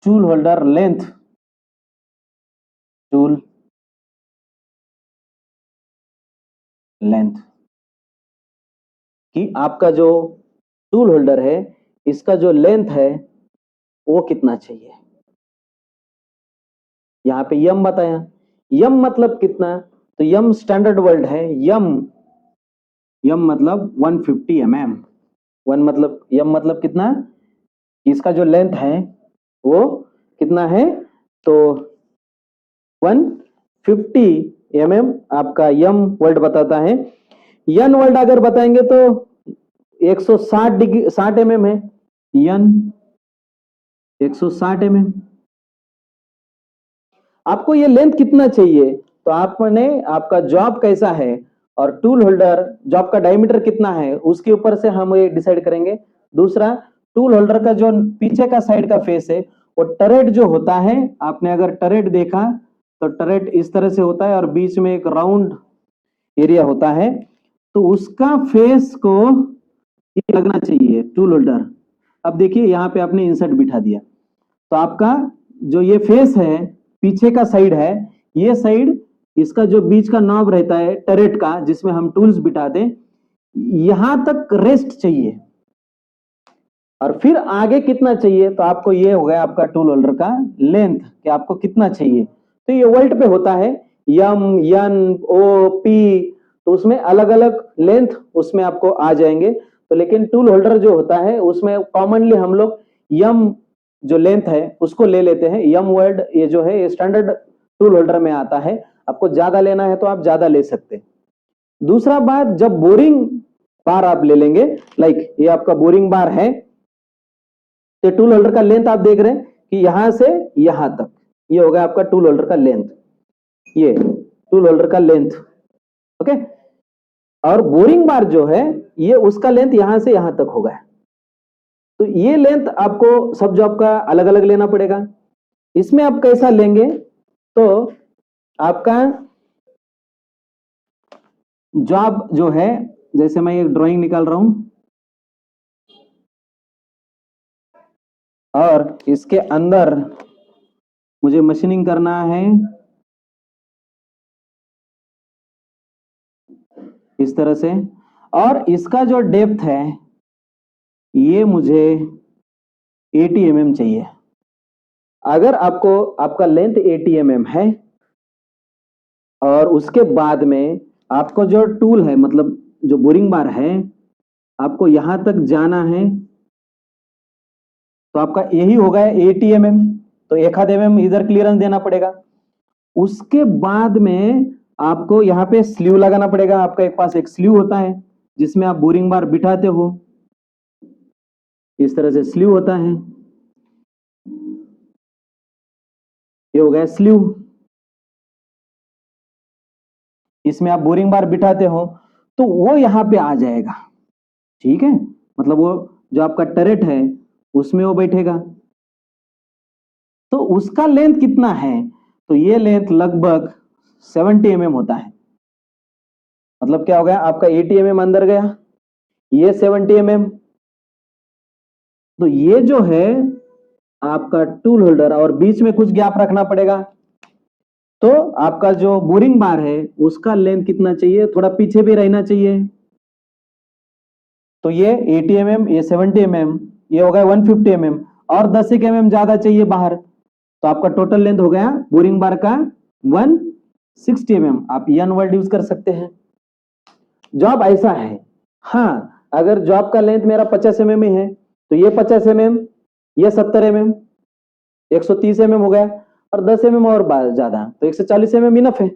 Tool holder length, tool length कि आपका जो टूल होल्डर है इसका जो लेंथ है वो कितना चाहिए। यहां पे यम बताया, यम मतलब कितना, तो यम स्टैंडर्ड वर्ड है, यम मतलब 150 mm, यम मतलब कितना, इसका जो लेंथ है वो कितना है, तो 150 mm आपका यम वर्ड बताता है। यन वर्ड अगर बताएंगे तो 160 डिग्री 60 mm है, यन 160 mm। आपको ये लेंथ कितना चाहिए, तो आपने आपका जॉब कैसा है और टूल होल्डर जॉब का डायमीटर कितना है उसके ऊपर से हम ये डिसाइड करेंगे। दूसरा, टूल होल्डर का जो पीछे का साइड का फेस है वो टरेट जो होता है, आपने अगर टरेट देखा तो टरेट इस तरह से होता है और बीच में एक राउंड एरिया होता है, तो उसका फेस को ये लगना चाहिए टूल होल्डर। अब देखिए यहाँ पे आपने इंसर्ट बिठा दिया, तो आपका जो ये फेस है पीछे का साइड है, ये साइड इसका जो बीच का नॉब रहता है टरेट का जिसमें हम टूल्स बिठा दें, यहां तक रेस्ट चाहिए और फिर आगे कितना चाहिए, तो आपको ये हो गया आपका टूल होल्डर का लेंथ कि आपको कितना चाहिए। तो ये वोल्ट पे होता है, यम यन ओ पी, तो उसमें अलग अलग लेंथ उसमें आपको आ जाएंगे। तो लेकिन टूल होल्डर जो होता है उसमें कॉमनली हम लोग यम जो लेंथ है उसको ले लेते हैं। यम वर्ड ये जो है स्टैंडर्ड टूल होल्डर में आता है, आपको ज्यादा लेना है तो आप ज्यादा ले सकते हैं। दूसरा बात, जब बोरिंग बार आप ले लेंगे, लाइक ये आपका बोरिंग बार है, तो टूल होल्डर का लेंथ आप देख रहे हैं कि यहां से यहां तक ये हो गया आपका टूल होल्डर का लेंथ, ये टूल होल्डर का लेंथ, ओके। और बोरिंग बार जो है ये उसका लेंथ यहां से यहां तक होगा। तो ये लेंथ आपको सब जॉब का अलग अलग लेना पड़ेगा। इसमें आप कैसा लेंगे, तो आपका जॉब जो है, जैसे मैं एक ड्राइंग निकाल रहा हूं और इसके अंदर मुझे मशीनिंग करना है इस तरह से, और इसका जो डेप्थ है ये मुझे 80 mm चाहिए। अगर आपको आपका लेंथ 80 mm है और उसके बाद में आपको जो टूल है मतलब जो बोरिंग बार है आपको यहां तक जाना है, तो आपका यही होगा 80 mm, तो 1/2 mm इधर क्लियरेंस देना पड़ेगा। उसके बाद में आपको यहाँ पे स्लीव लगाना पड़ेगा। आपका एक पास एक स्लीव होता है जिसमें आप बोरिंग बार बिठाते हो, इस तरह से स्लीव होता है, ये हो गया स्लीव। इसमें आप बोरिंग बार बिठाते हो तो वो यहां पे आ जाएगा, ठीक है, मतलब वो जो आपका टरेट है उसमें वो बैठेगा। तो उसका लेंथ कितना है, तो ये लेंथ लगभग 70 mm होता है। मतलब क्या हो गया, आपका 80 mm अंदर गया, ये 70 mm, तो ये जो है आपका टूल होल्डर और बीच में कुछ गैप रखना पड़ेगा। तो आपका जो बोरिंग बार है उसका लेंथ कितना चाहिए, थोड़ा पीछे भी रहना चाहिए, तो ये 80 mm, ये 70 mm, ये हो गया 150 mm और 10 mm ज्यादा चाहिए बाहर, तो आपका टोटल लेंथ हो गया बोरिंग बार का 160 mm। आप यन वर्ड यूज कर सकते हैं। जॉब ऐसा है, हाँ, अगर जॉब का लेंथ मेरा 50 mm ही है तो ये 50 mm, ये 70 mm, 130 mm हो गया और 10 mm और ज्यादा, तो 140 mm इनफ है।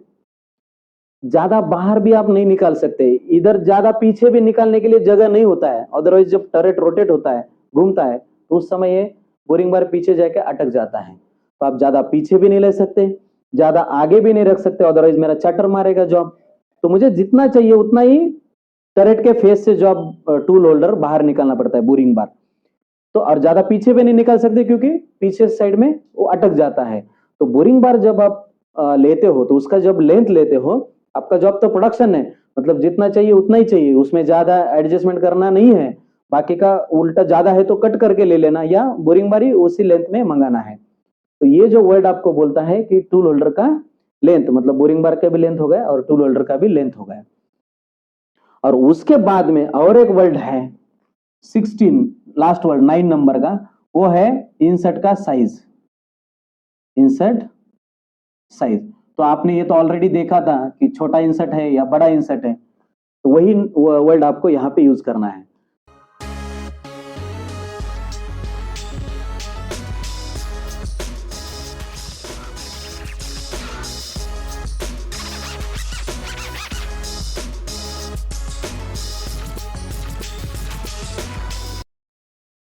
ज्यादा बाहर भी आप नहीं निकाल सकते, इधर ज्यादा पीछे भी निकालने के लिए जगह नहीं होता है, अदरवाइज जब टरेट रोटेट होता है घूमता है तो उस समय ये बोरिंग बार पीछे जाके अटक जाता है। तो आप ज्यादा पीछे भी नहीं ले सकते, ज्यादा आगे भी नहीं रख सकते, अदरवाइज मेरा चटर मारेगा जॉब। तो मुझे जितना चाहिए उतना ही टरेट के फेस से जॉब टूल होल्डर बाहर निकालना पड़ता है बोरिंग बार। तो और ज्यादा पीछे भी नहीं निकाल सकते क्योंकि पीछे साइड में वो अटक जाता है। तो बोरिंग बार जब आप लेते हो तो उसका जब लेंथ लेते हो, आपका जॉब तो प्रोडक्शन है, मतलब जितना चाहिए उतना ही चाहिए, उसमें ज्यादा एडजस्टमेंट करना नहीं है। बाकी का उल्टा ज्यादा है तो कट करके ले लेना या बोरिंग बार ही उसी लेंथ में मंगाना है। तो ये जो वर्ड आपको बोलता है कि टूल होल्डर का लेंथ, मतलब बोरिंग बार का भी लेंथ हो गया और टूल होल्डर का भी लेंथ हो गया। और उसके बाद में और एक वर्ड है 16, लास्ट वर्ड 9 नंबर का, वो है इंसर्ट का साइज। इंसर्ट साइज, तो आपने ये तो ऑलरेडी देखा था कि छोटा इंसर्ट है या बड़ा इंसर्ट है, तो वही वर्ड आपको यहाँ पे यूज करना है।